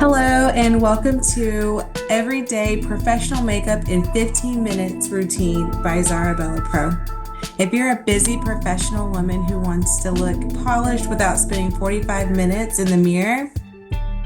Hello, and welcome to Everyday Professional Makeup in 15 Minutes Routine by Zarabella Pro. If you're a busy professional woman who wants to look polished without spending 45 minutes in the mirror,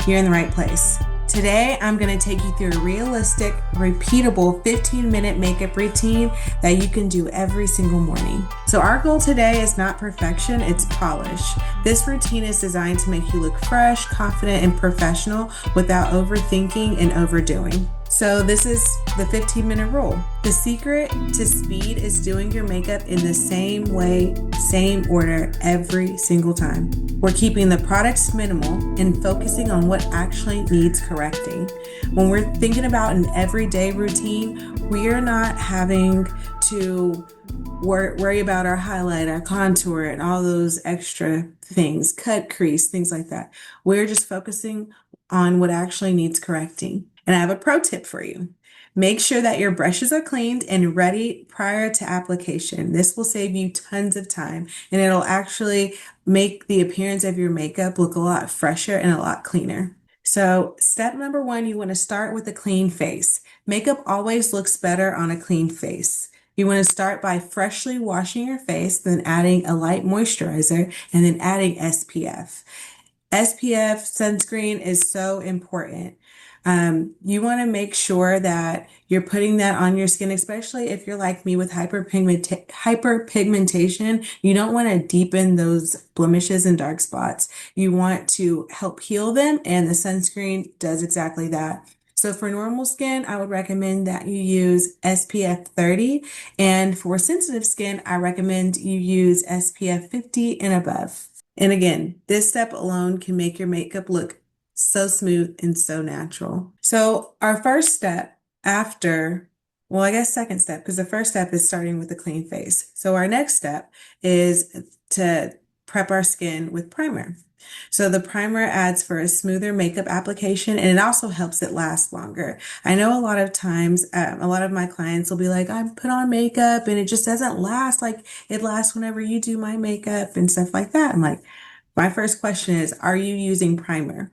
you're in the right place. Today, I'm going to take you through a realistic, repeatable 15-minute makeup routine that you can do every single morning. So our goal today is not perfection, it's polish. This routine is designed to make you look fresh, confident, and professional without overthinking and overdoing. So this is the 15-minute rule. The secret to speed is doing your makeup in the same way, same order every single time. We're keeping the products minimal and focusing on what actually needs correcting. When we're thinking about an everyday routine, we are not having to worry about our highlight, our contour, and all those extra things, cut, crease, things like that. We're just focusing on what actually needs correcting. And I have a pro tip for you. Make sure that your brushes are cleaned and ready prior to application. This will save you tons of time, and it'll actually make the appearance of your makeup look a lot fresher and a lot cleaner. So step number one, you want to start with a clean face. Makeup always looks better on a clean face. You want to start by freshly washing your face, then adding a light moisturizer, and then adding SPF. SPF sunscreen is so important. You want to make sure that you're putting that on your skin, especially if you're like me with hyperpigmentation. You don't want to deepen those blemishes and dark spots. You want to help heal them, and the sunscreen does exactly that. So for normal skin, I would recommend that you use SPF 30. And for sensitive skin, I recommend you use SPF 50 and above. And again, this step alone can make your makeup look so smooth and so natural. So our first step second step, because the first step is starting with a clean face. So our next step is to prep our skin with primer. So the primer adds for a smoother makeup application, and it also helps it last longer. I know a lot of times, a lot of my clients will be like, I put on makeup and it just doesn't last like it lasts whenever you do my makeup and stuff like that. I'm like, my first question is, are you using primer?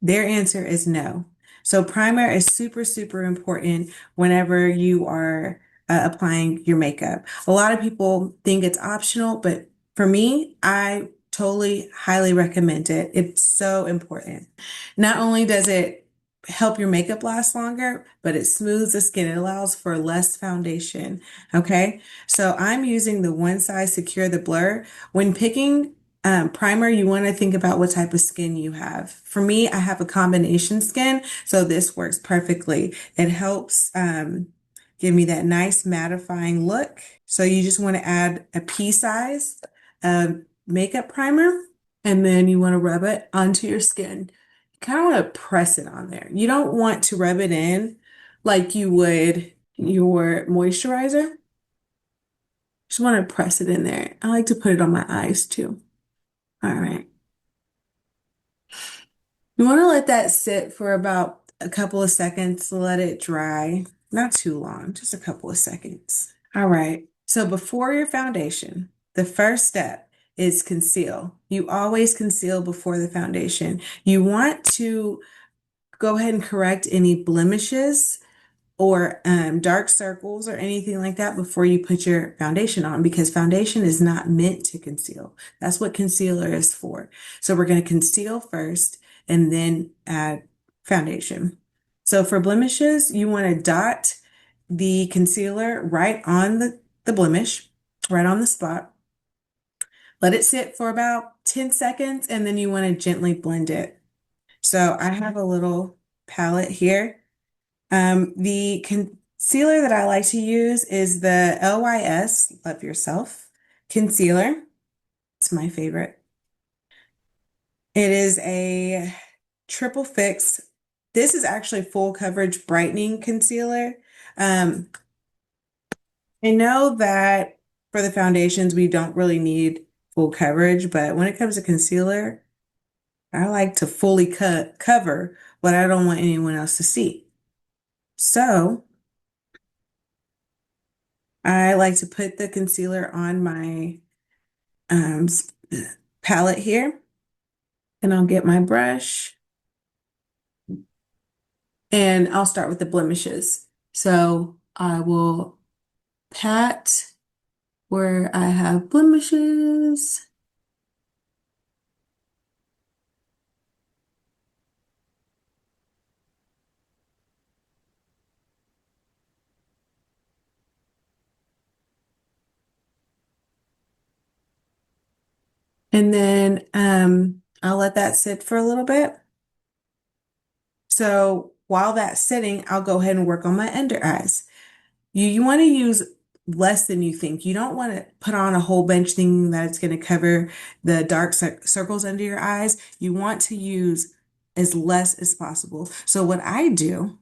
Their answer is no. So primer is super, super important whenever you are applying your makeup. A lot of people think it's optional, but for me, I totally highly recommend it. It's so important. Not only does it help your makeup last longer, but it smooths the skin. It allows for less foundation. Okay. So I'm using the One Size Secure the Blur. When picking primer, you want to think about what type of skin you have. For me, I have a combination skin, so this works perfectly. It helps give me that nice mattifying look. So you just want to add a pea size makeup primer, and then you want to rub it onto your skin. You kind of want to press it on there. You don't want to rub it in like you would your moisturizer. Just want to press it in there. I like to put it on my eyes too. All right. You want to let that sit for about a couple of seconds, let it dry. Not too long, just a couple of seconds. All right. So before your foundation, the first step is conceal. You always conceal before the foundation. You want to go ahead and correct any blemishes or dark circles or anything like that before you put your foundation on, because foundation is not meant to conceal. That's what concealer is for. So we're going to conceal first and then add foundation. So for blemishes, you want to dot the concealer right on the blemish, right on the spot. Let it sit for about 10 seconds, and then you want to gently blend it. So I have a little palette here. The concealer that I like to use is the LYS Love Yourself concealer. It's my favorite. It is a triple fix. This is actually full coverage brightening concealer. I know that for the foundations, we don't really need full coverage, but when it comes to concealer, I like to fully cover what I don't want anyone else to see. So I like to put the concealer on my palette here, and I'll get my brush And I'll start with the blemishes. So I will pat where I have blemishes. And then I'll let that sit for a little bit. So while that's sitting, I'll go ahead and work on my under eyes. You want to use less than you think. You don't want to put on a whole bunch thinking that it's going to cover the dark circles under your eyes. You want to use as less as possible. So what I do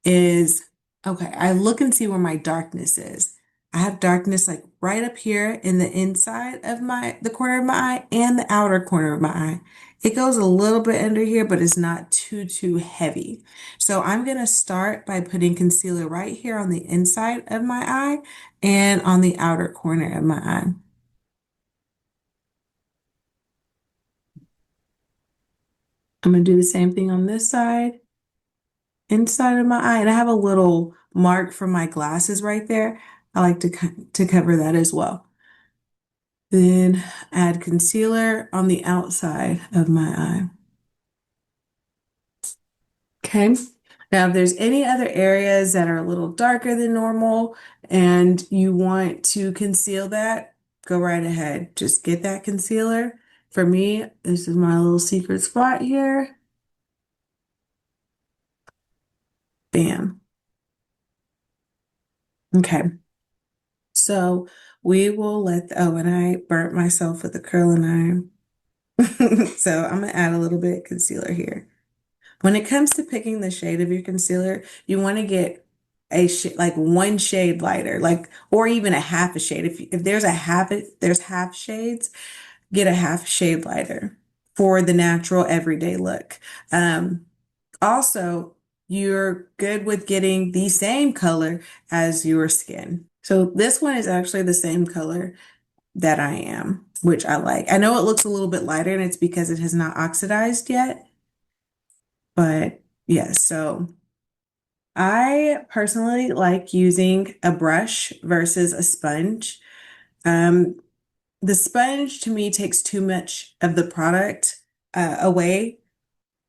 is, okay, I look and see where my darkness is. I have darkness like right up here in the inside of the corner of my eye and the outer corner of my eye. It goes a little bit under here, but it's not too heavy. So I'm going to start by putting concealer right here on the inside of my eye and on the outer corner of my eye. I'm going to do the same thing on this side, inside of my eye. And I have a little mark from my glasses right there. I like to cover that as well. Then add concealer on the outside of my eye. Okay. Now, if there's any other areas that are a little darker than normal and you want to conceal that, go right ahead. Just get that concealer. For me, this is my little secret spot here. Bam. Okay. So we will oh, and I burnt myself with a curling iron. So I'm gonna add a little bit of concealer here. When it comes to picking the shade of your concealer, you want to get a like one shade lighter, like or even a half a shade. If there's there's half shades, get a half shade lighter for the natural everyday look. Also, you're good with getting the same color as your skin. So this one is actually the same color that I am, which I like. I know it looks a little bit lighter and it's because it has not oxidized yet, but yes, so I personally like using a brush versus a sponge. Um, the sponge to me takes too much of the product away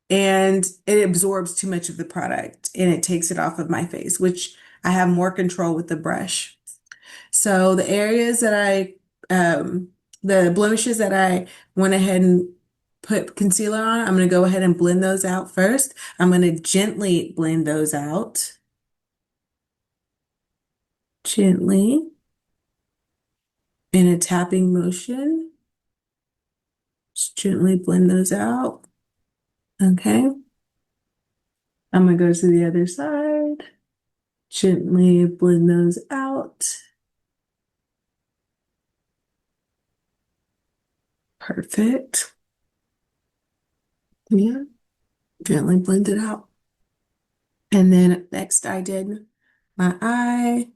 and it absorbs too much of the product and it takes it off of my face, which I have more control with the brush. So the areas that the blemishes that I went ahead and put concealer on, I'm going to go ahead and blend those out first. I'm going to gently blend those out. Gently in a tapping motion. Just gently blend those out. Okay. I'm going to go to the other side. Gently blend those out. Perfect. Yeah. Gently blend it out. And then next I did my eye.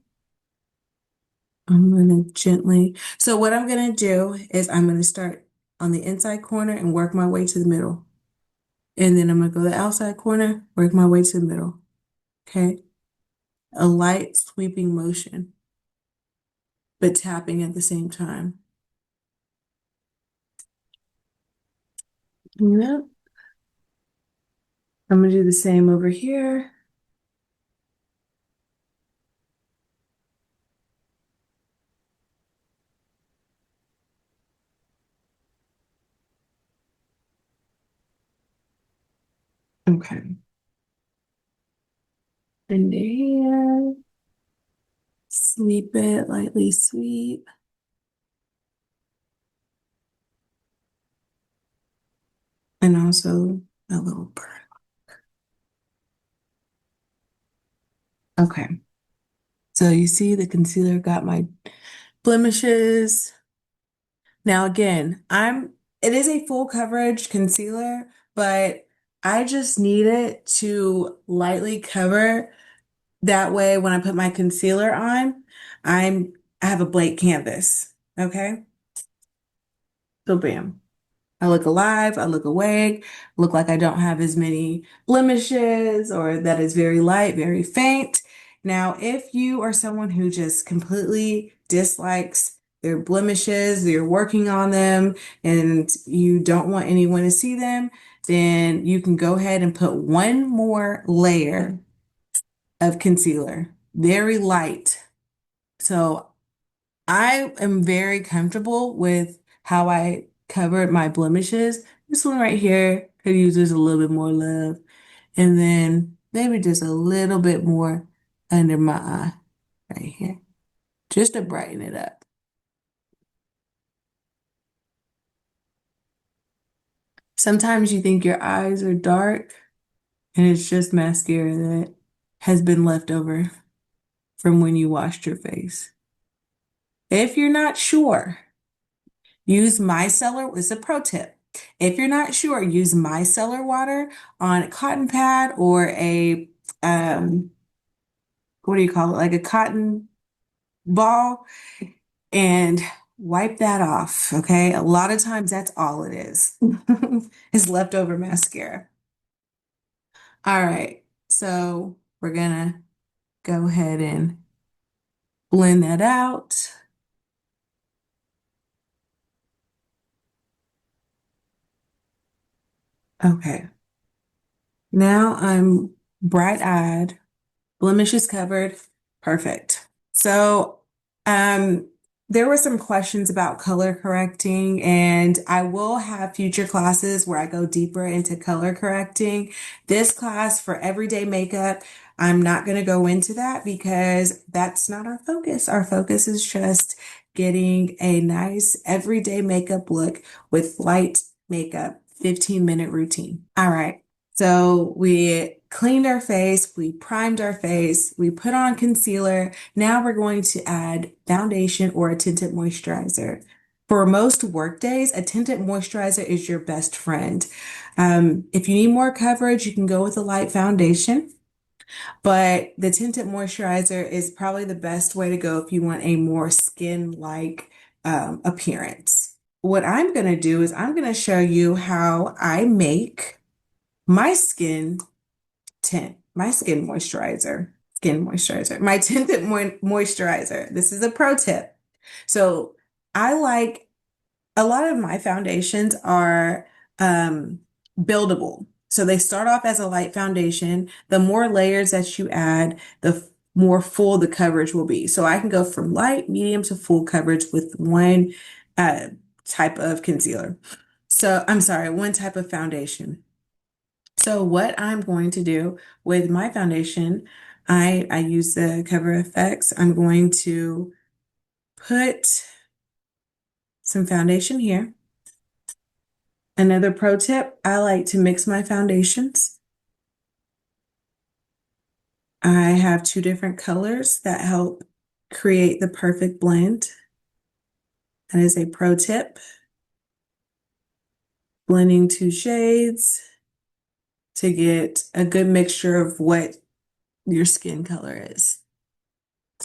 I'm going to gently. So what I'm going to do is I'm going to start on the inside corner and work my way to the middle. And then I'm going to go to the outside corner, work my way to the middle. Okay. A light sweeping motion, but tapping at the same time. Yeah. I'm going to do the same over here. Okay. And here, sweep it, lightly sweep. And also a little burn. Okay. So you see the concealer got my blemishes. Now again, it is a full coverage concealer, but I just need it to lightly cover. That way when I put my concealer on, I have a blank canvas. Okay? So bam. I look alive, I look awake, look like I don't have as many blemishes or that it's very light, very faint. Now, if you are someone who just completely dislikes their blemishes, you're working on them, and you don't want anyone to see them, then you can go ahead and put one more layer of concealer, very light. So I am very comfortable with how I covered my blemishes. This one right here could use just a little bit more love. And then maybe just a little bit more under my eye right here, just to brighten it up. Sometimes you think your eyes are dark and it's just mascara that has been left over from when you washed your face. If you're not sure, use micellar. It's a pro tip. If you're not sure, use micellar water on a cotton pad or a um, what do you call it? Like a cotton ball, and wipe that off. Okay. A lot of times that's all it is. It's leftover mascara. All right. So we're gonna go ahead and blend that out. Okay. Now I'm bright-eyed, blemishes covered. Perfect. So, um, there were some questions about color correcting, and I will have future classes where I go deeper into color correcting. This class for everyday makeup, I'm not going to go into that because that's not our focus. Our focus is just getting a nice everyday makeup look with light makeup, 15-minute routine. All right. So we cleaned our face, we primed our face, we put on concealer. Now we're going to add foundation or a tinted moisturizer. For most work days, a tinted moisturizer is your best friend. If you need more coverage, you can go with a light foundation, but the tinted moisturizer is probably the best way to go if you want a more skin-like appearance. What I'm going to do is I'm going to show you how I make my skin tint, my skin moisturizer, my tinted moisturizer. This is a pro tip. So I like a lot of my foundations are buildable. So they start off as a light foundation. The more layers that you add, the more full the coverage will be. So I can go from light, medium to full coverage with one uh, type of concealer. So I'm sorry, one type of foundation. So what I'm going to do with my foundation, I use the Cover FX. I'm going to put some foundation here. Another pro tip, I like to mix my foundations. I have two different colors that help create the perfect blend. That is a pro tip. Blending two shades to get a good mixture of what your skin color is.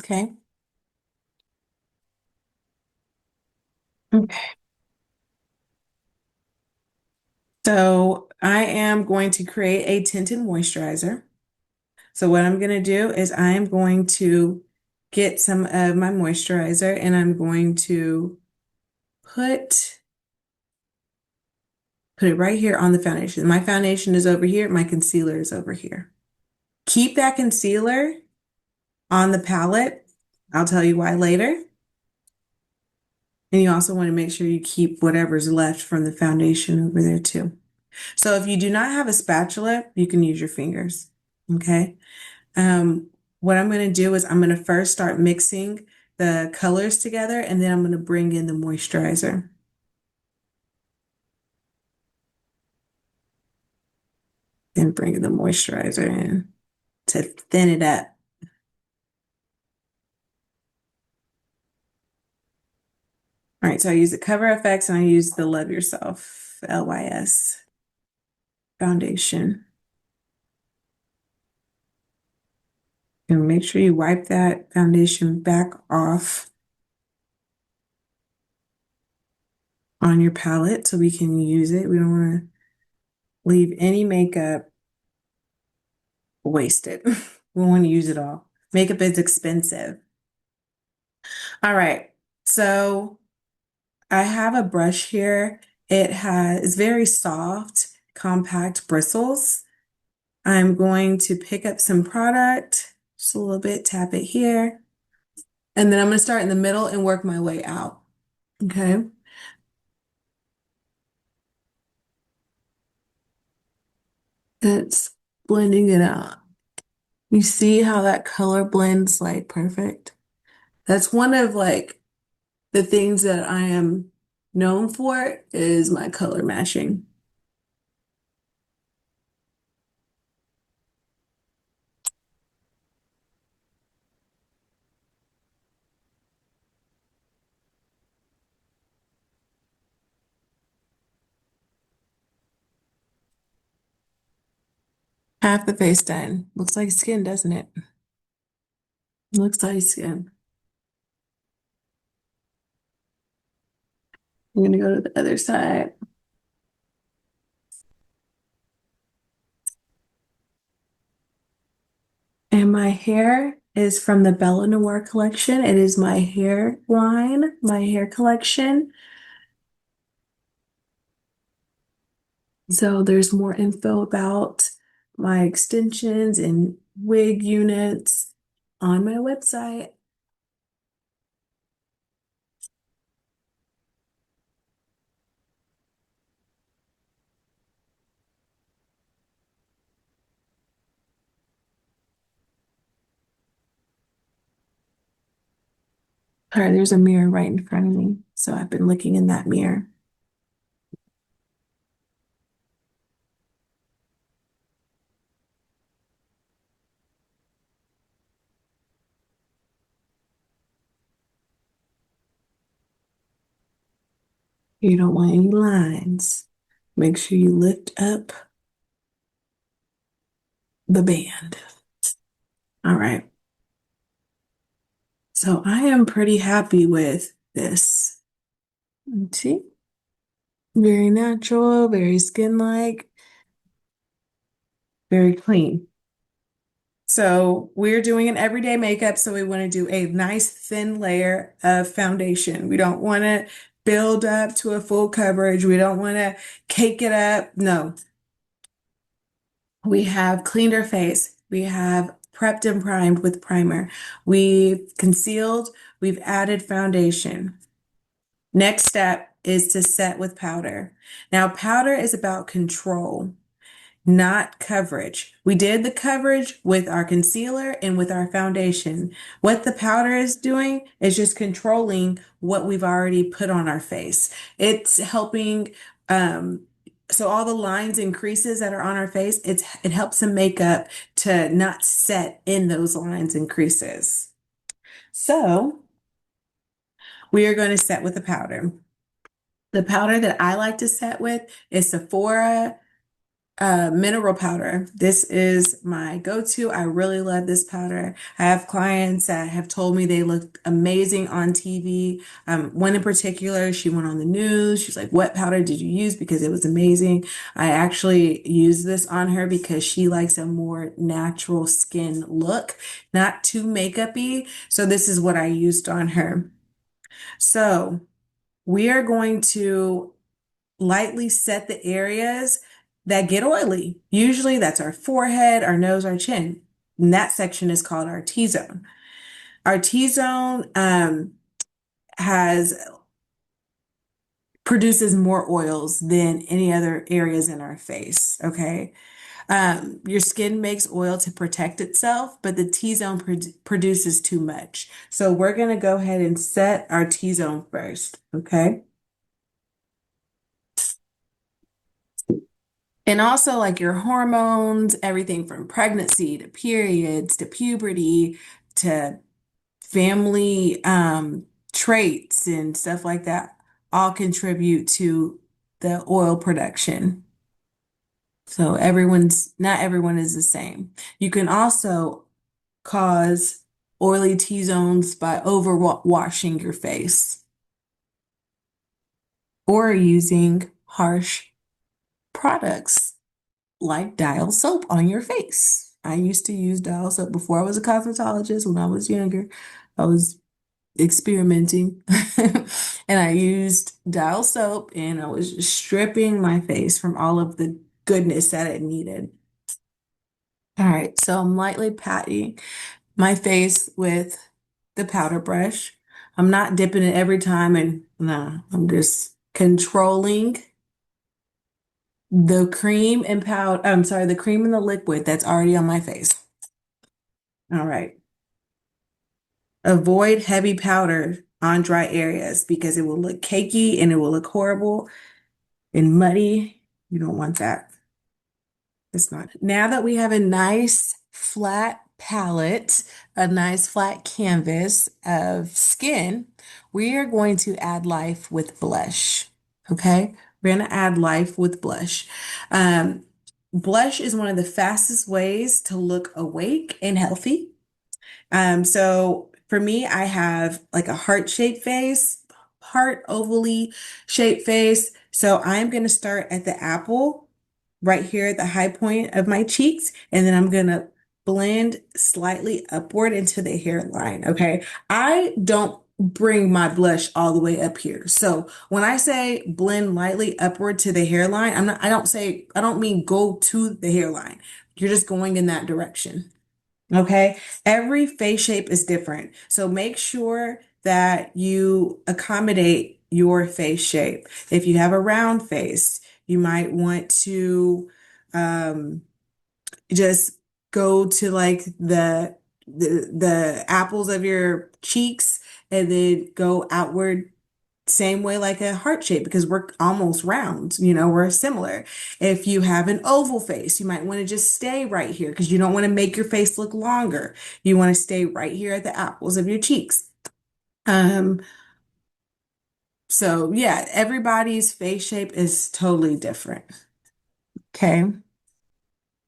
Okay. Okay. So I am going to create a tinted moisturizer. So what I'm going to do is I'm going to get some of my moisturizer and I'm going to put it right here on the foundation. My foundation is over here. My concealer is over here. Keep that concealer on the palette. I'll tell you why later. And you also want to make sure you keep whatever's left from the foundation over there too. So if you do not have a spatula, you can use your fingers. Okay. What I'm going to do is I'm going to first start mixing the colors together, and then I'm going to bring in the moisturizer. Then bring the moisturizer in to thin it up. All right, so I use the Cover FX and I use the Love Yourself LYS foundation. And make sure you wipe that foundation back off on your palette so we can use it. We don't want to leave any makeup wasted. We want to use it all. Makeup is expensive. All right. So I have a brush here. It's very soft, compact bristles. I'm going to pick up some product, just a little bit, tap it here. And then I'm going to start in the middle and work my way out. Okay. It's blending it out. You see how that color blends like perfect? That's one of like the things that I am known for is my color matching. Half the face done. Looks like skin, doesn't it? Looks like skin. I'm gonna go to the other side. And my hair is from the Bella Noir collection. It is my hair line, my hair collection. So there's more info about my extensions and wig units on my website. All right, there's a mirror right in front of me. So I've been looking in that mirror. You don't want any lines. Make sure you lift up the band. All right. So I am pretty happy with this. See? Very natural, very skin-like, very clean. So we're doing an everyday makeup, so we want to do a nice thin layer of foundation. We don't want to build up to a full coverage. We don't want to cake it up. No. We have cleaned our face. We have prepped and primed with primer. We've concealed. We've added foundation. Next step is to set with powder. Now, powder is about control, not coverage. We did the coverage with our concealer and with our foundation. What the powder is doing is just controlling what we've already put on our face. It's helping, so all the lines and creases that are on our face, it helps the makeup to not set in those lines and creases. So we are going to set with the powder. The powder that I like to set with is Sephora mineral powder. This is my go-to. I really love this powder. I have clients that have told me they look amazing on TV. One in particular, she went on the news. She's like, "What powder did you use?" Because it was amazing. I actually use this on her because she likes a more natural skin look, not too makeup-y. So this is what I used on her. So we are going to lightly set the areas that get oily. Usually that's our forehead, our nose, our chin. And that section is called our T-zone. Our T-zone has produces more oils than any other areas in our face. Okay. Your skin makes oil to protect itself, but the T-zone produces too much. So we're going to go ahead and set our T-zone first. Okay. And also like your hormones, everything from pregnancy to periods to puberty to family traits and stuff like that all contribute to the oil production. So not everyone is the same. You can also cause oily T-zones by over washing your face. or using harsh products like Dial soap on your face. I used to use Dial soap before I was a cosmetologist. When I was younger, I was experimenting and I used Dial soap and I was just stripping my face from all of the goodness that it needed. All right, so I'm lightly patting my face with the powder brush. I'm not dipping it every time and no, I'm just controlling the cream and powder, I'm sorry, the cream and the liquid that's already on my face. All right. Avoid heavy powder on dry areas because it will look cakey and it will look horrible and muddy. You don't want that. It's not. Now that we have a nice flat palette, a nice flat canvas of skin, we are going to add life with blush. Okay? We're going to add life with blush. Um, Blush is one of the fastest ways to look awake and healthy. So for me, I have like a heart-shaped face, heart ovally shaped face. So I'm going to start at the apple right here at the high point of my cheeks, and then I'm going to blend slightly upward into the hairline. Okay. I don't bring my blush all the way up here. So when I say blend lightly upward to the hairline, I don't mean go to the hairline. You're just going in that direction. Okay. Every face shape is different. So make sure that you accommodate your face shape. If you have a round face, you might want to um, just go to like the apples of your cheeks and then go outward same way like a heart shape because we're almost round, we're similar. If you have an oval face, you might want to just stay right here because you don't want to make your face look longer. You want to stay right here at the apples of your cheeks. Um, so yeah, everybody's face shape is totally different. Okay.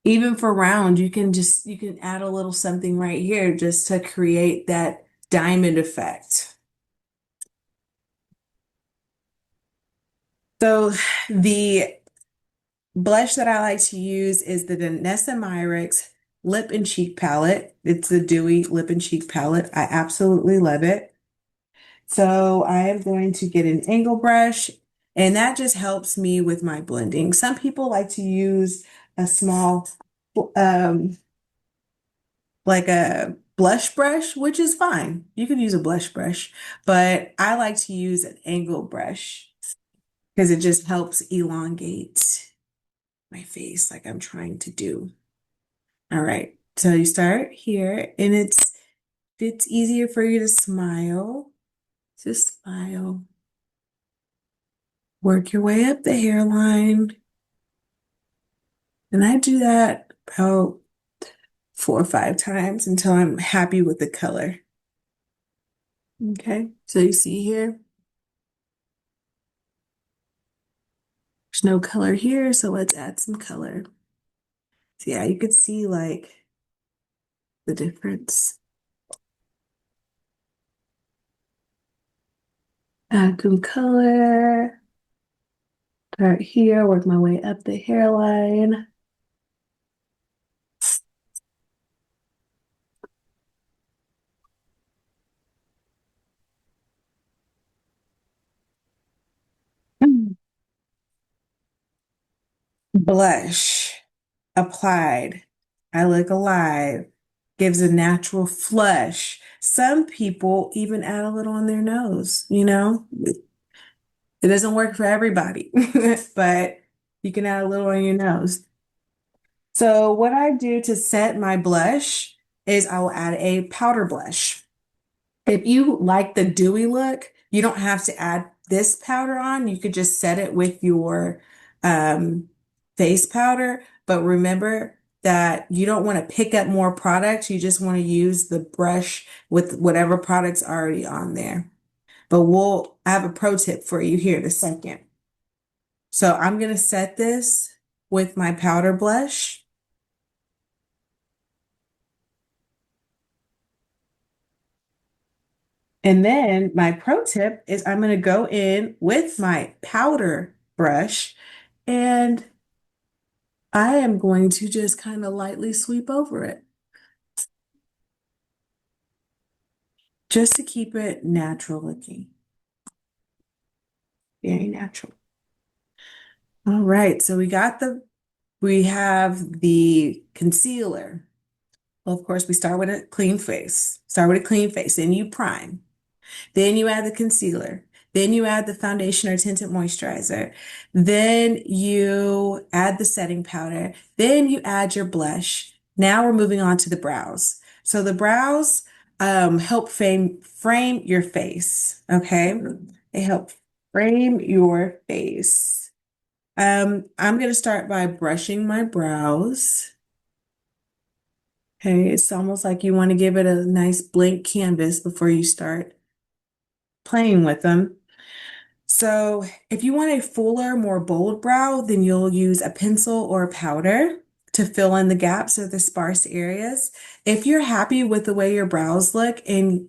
Even for round, you can add a little something right here just to create that diamond effect. So the blush that I like to use is the Vanessa Myricks Lip and Cheek Palette. It's the Dewy Lip and Cheek Palette. I absolutely love it. So I am going to get an angle brush, and that just helps me with my blending. Some people like to use a small, um, like a blush brush, which is fine. You could use a blush brush, but I like to use an angle brush because it just helps elongate my face like I'm trying to do. All right. So you start here and it's easier for you to smile. Just smile. Work your way up the hairline. And I do that about 4 or 5 times until I'm happy with the color. Okay. So you see here, there's no color here, so let's add some color. So yeah, you could see like the difference. Add some color. Start here, work my way up the hairline. Blush applied. I look alive. Gives a natural flush. Some people even add a little on their nose, It doesn't work for everybody, but you can add a little on your nose. So what I do to set my blush is I will add a powder blush. If you like the dewy look, you don't have to add this powder on. You could just set it with your um, face powder. But remember that you don't want to pick up more products. You just want to use the brush with whatever product's already on there. But I have a pro tip for you here in a second. So I'm going to set this with my powder blush. And then my pro tip is I'm going to go in with my powder brush and I am going to just kind of lightly sweep over it just to keep it natural looking, very natural. All right, so we have the concealer. Well, of course, we start with a clean face. Start with a clean face, then you prime. Then you add the concealer. Then you add the foundation or tinted moisturizer. Then you add the setting powder. Then you add your blush. Now we're moving on to the brows. So the brows help frame your face. Okay. They help frame your face. I'm going to start by brushing my brows. Okay. It's almost like you want to give it a nice blank canvas before you start playing with them. So if you want a fuller, more bold brow, then you'll use a pencil or a powder to fill in the gaps or the sparse areas. If you're happy with the way your brows look and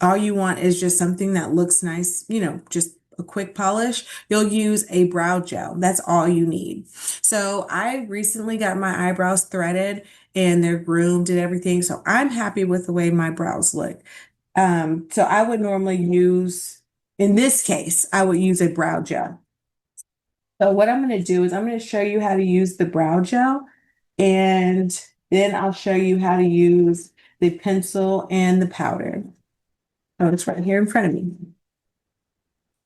all you want is just something that looks nice, just a quick polish, you'll use a brow gel. That's all you need. So I recently got my eyebrows threaded and they're groomed and everything. So I'm happy with the way my brows look. So I would normally use, in this case, I would use a brow gel. So what I'm going to do is I'm going to show you how to use the brow gel, and then I'll show you how to use the pencil and the powder. Oh, it's right here in front of me.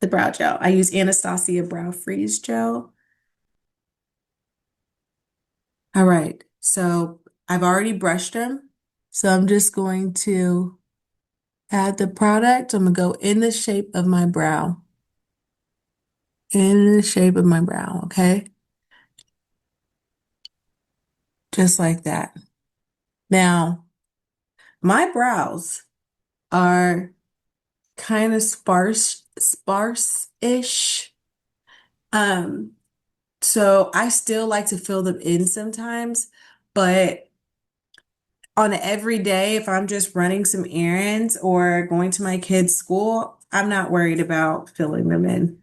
The brow gel. I use Anastasia Brow Freeze Gel. All right. So I've already brushed them. So I'm just going to add the product. I'm going to go in the shape of my brow. In the shape of my brow, okay? Just like that. Now, my brows are kind of sparse-ish. Um, so I still like to fill them in sometimes, but on an everyday, if I'm just running some errands or going to my kids' school, I'm not worried about filling them in.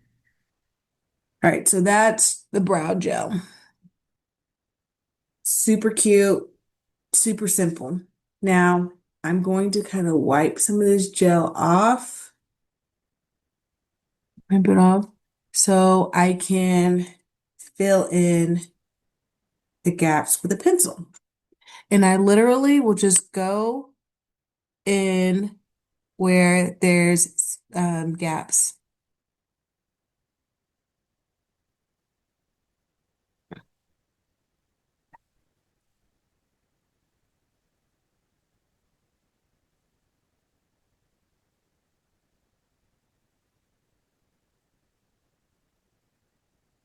All right, so that's the brow gel. Super cute, super simple. Now, I'm going to kind of wipe some of this gel off. Wipe it off so I can fill in the gaps with a pencil. And I literally will just go in where there's gaps.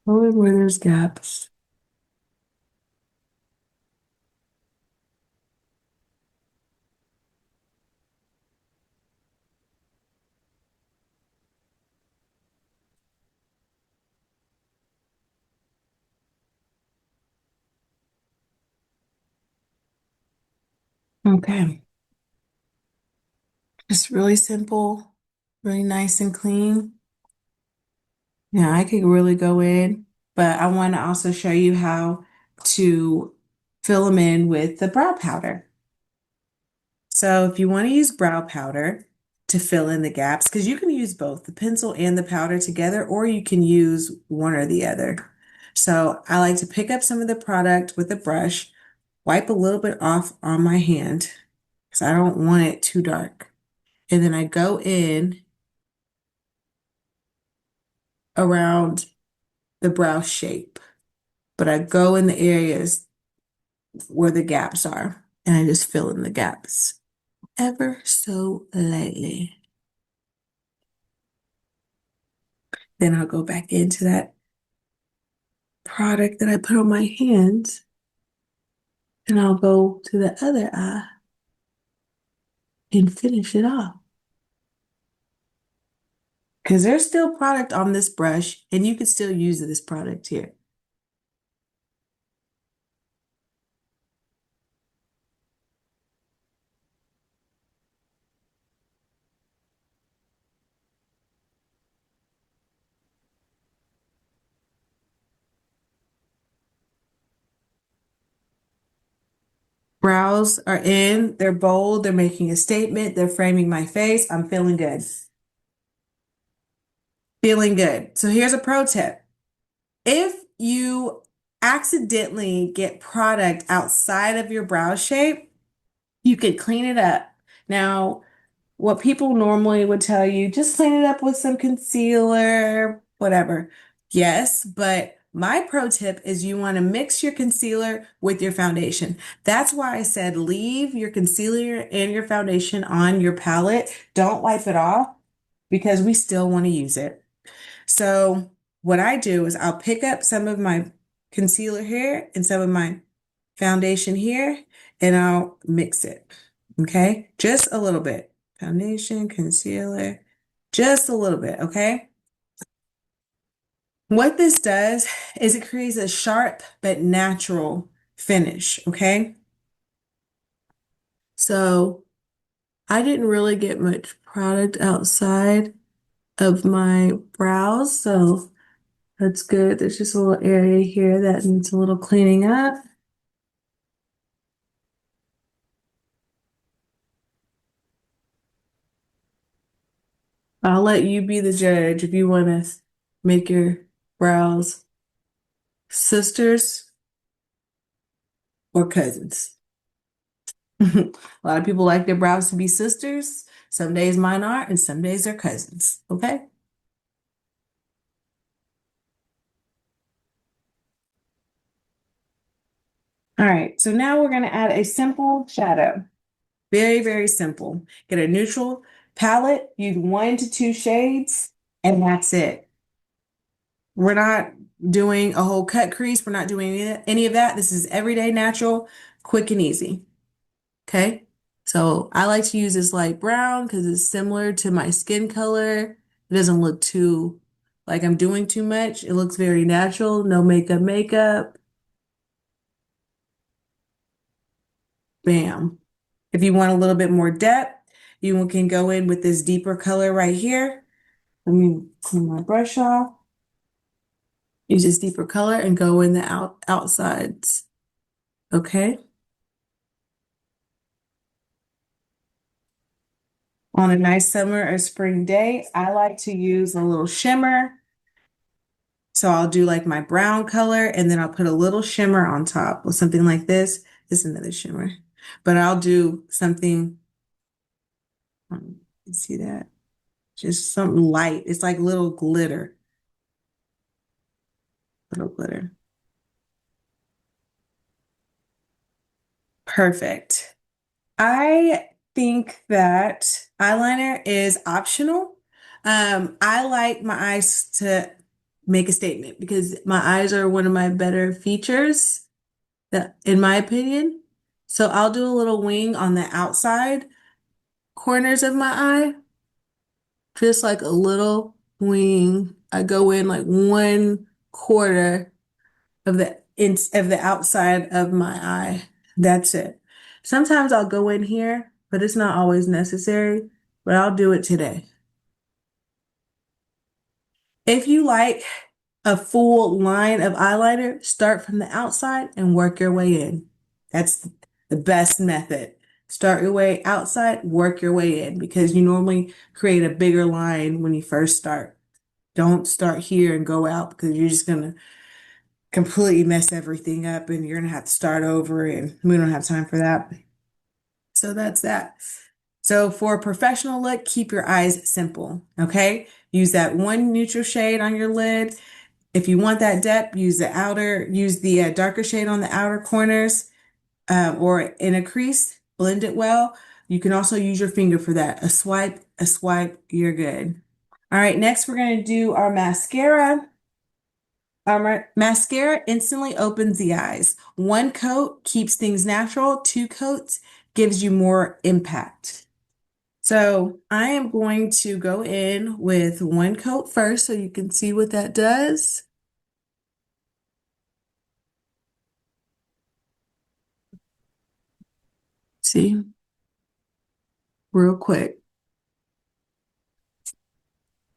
Go in where there's gaps. Okay. It's really simple, really nice and clean. Yeah, I could really go in, but I want to also show you how to fill them in with the brow powder. So if you want to use brow powder to fill in the gaps, because you can use both the pencil and the powder together, or you can use one or the other. So I like to pick up some of the product with a brush, wipe a little bit off on my hand because I don't want it too dark. And then I go in around the brow shape, but I go in the areas where the gaps are and I just fill in the gaps ever so lightly. Then I'll go back into that product that I put on my hands and I'll go to the other eye and finish it off. Because there's still product on this brush and you can still use this product here. Brows are in, they're bold, they're making a statement, they're framing my face. I'm feeling good. Feeling good. So here's a pro tip. If you accidentally get product outside of your brow shape, you could clean it up. Now, what people normally would tell you, just clean it up with some concealer, whatever. Yes, but my pro tip is you want to mix your concealer with your foundation. That's why I said leave your concealer and your foundation on your palette. Don't wipe it off because we still want to use it. So what I do is I'll pick up some of my concealer here and some of my foundation here, and I'll mix it. Okay? Just a little bit. Foundation, concealer, just a little bit. Okay? What this does is it creates a sharp but natural finish. Okay? So I didn't really get much product outside of my brows. So that's good. There's just a little area here that needs a little cleaning up. I'll let you be the judge if you want to make your brows sisters or cousins. A lot of people like their brows to be sisters. Some days mine are, and some days they're cousins. Okay? All right. So now we're going to add a simple shadow. Very, very simple. Get a neutral palette, use 1 to 2 shades, and that's it. We're not doing a whole cut crease. We're not doing any of that. This is everyday natural, quick and easy. Okay. So I like to use this light brown because it's similar to my skin color. It doesn't look too like I'm doing too much. It looks very natural. No makeup. Bam. If you want a little bit more depth, you can go in with this deeper color right here. Let me clean my brush off. Use this deeper color and go in the outsides. Okay. On a nice summer or spring day, I like to use a little shimmer. So I'll do like my brown color and then I'll put a little shimmer on top with something like this. This is another shimmer, but I'll do something. You see that? Just something light. It's like little glitter. Little glitter. Perfect. I think that eyeliner is optional. I like my eyes to make a statement because my eyes are one of my better features, that, in my opinion. So I'll do a little wing on the outside corners of my eye, just like a little wing. I go in like 1/4 of the outside of my eye. That's it. Sometimes I'll go in here, but it's not always necessary, but I'll do it today. If you like a full line of eyeliner, start from the outside and work your way in. That's the best method. Start your way outside, work your way in because you normally create a bigger line when you first start. Don't start here and go out because you're just going to completely mess everything up and you're going to have to start over and we don't have time for that. So that's that. So for a professional look, keep your eyes simple, okay? Use that one neutral shade on your lid. If you want that depth, use the darker shade on the outer corners or in a crease, blend it well. You can also use your finger for that. A swipe, you're good. All right, next we're going to do our mascara. Our mascara instantly opens the eyes. 1 coat keeps things natural. 2 coats gives you more impact. So I am going to go in with 1 coat first so you can see what that does. See, real quick.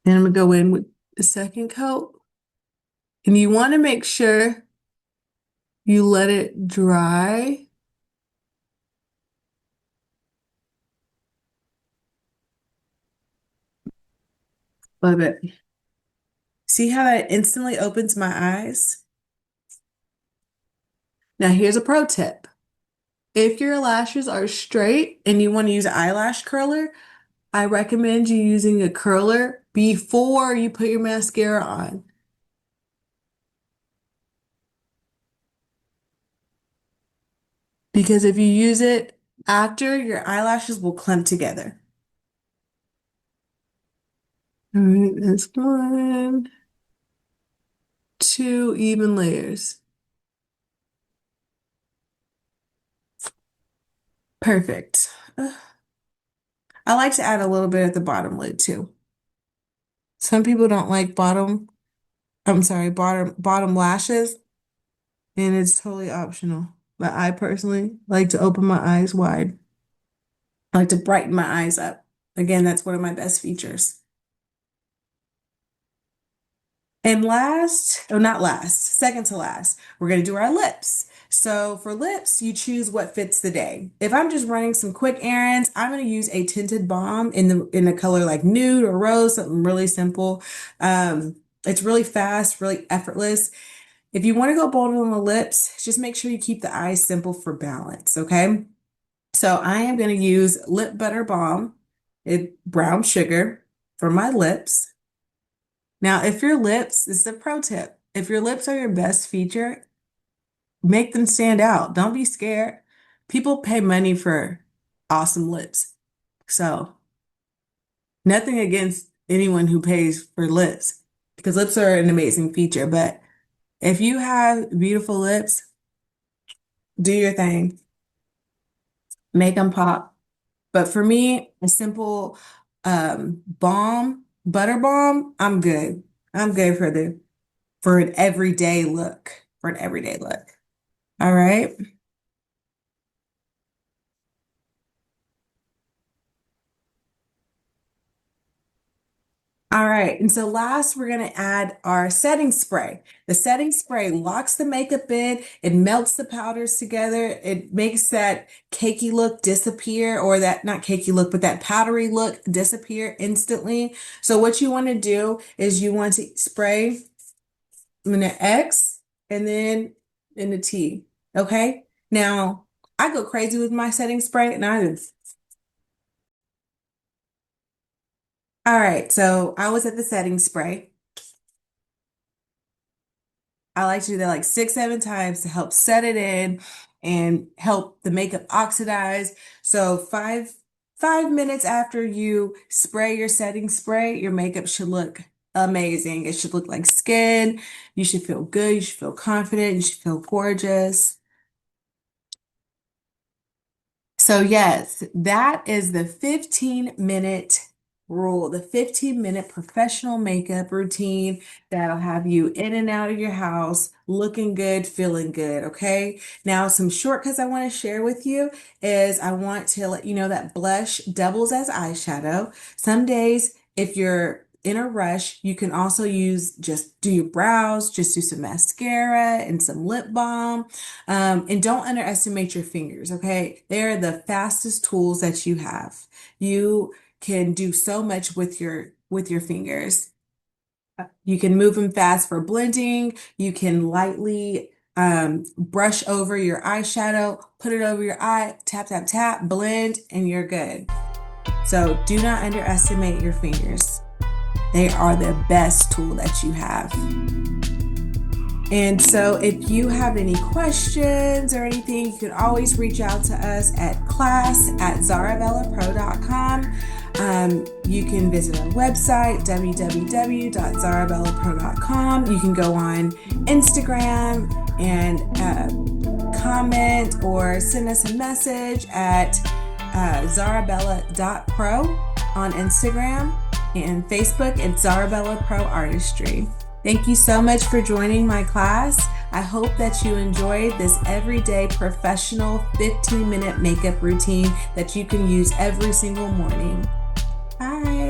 Then I'm gonna go in with the 2nd coat. And you want to make sure you let it dry Love it. See how that instantly opens my eyes? Now here's a pro tip. If your lashes are straight and you want to use an eyelash curler, I recommend you using a curler before you put your mascara on. Because if you use it after, your eyelashes will clump together. All right, that's 1, 2 even layers. Perfect. I like to add a little bit at the bottom lid too. Some people don't like bottom lashes, and it's totally optional. But I personally like to open my eyes wide. I like to brighten my eyes up. Again, that's one of my best features. And second to last, we're going to do our lips. So for lips, you choose what fits the day. If I'm just running some quick errands, I'm going to use a tinted balm in a color like nude or rose, something really simple. It's really fast, really effortless. If you want to go bold on the lips, just make sure you keep the eyes simple for balance, okay? So I am going to use Lip Butter Balm, brown sugar for my lips. Now, this is a pro tip. If your lips are your best feature, make them stand out. Don't be scared. People pay money for awesome lips. So, nothing against anyone who pays for lips, because lips are an amazing feature. But if you have beautiful lips, do your thing. Make them pop. But for me, a simple butter balm, I'm good. I'm good for an everyday look. All right. All right. And so last, we're going to add our setting spray. The setting spray locks the makeup in. It melts the powders together. It makes that cakey look disappear, or that, not cakey look, but that powdery look disappear instantly. So what you want to do is you want to spray in the X and then in the T. Okay. Now, I go crazy with my setting spray, and I just. All right, so I was at the setting spray. I like to do that like 6, 7 times to help set it in and help the makeup oxidize. So 5 minutes after you spray your setting spray, your makeup should look amazing. It should look like skin. You should feel good. You should feel confident. You should feel gorgeous. So yes, that is the 15-minute rule, the 15-minute professional makeup routine that'll have you in and out of your house looking good, feeling good, okay? Now, some shortcuts I want to share with you is I want to let you know that blush doubles as eyeshadow. Some days, if you're in a rush, you can also just do your brows, just do some mascara and some lip balm. And don't underestimate your fingers, okay? They're the fastest tools that you have. You can do so much with your fingers. You can move them fast for blending. You can lightly brush over your eyeshadow, put it over your eye, tap, tap, tap, blend, and you're good. So do not underestimate your fingers. They are the best tool that you have. And so if you have any questions or anything, you can always reach out to us at class@zarabellapro.com. You can visit our website, www.zarabellapro.com. You can go on Instagram and comment or send us a message at zarabella.pro on Instagram, and Facebook at Zarabella Pro Artistry. Thank you so much for joining my class. I hope that you enjoyed this everyday professional 15-minute makeup routine that you can use every single morning. Bye.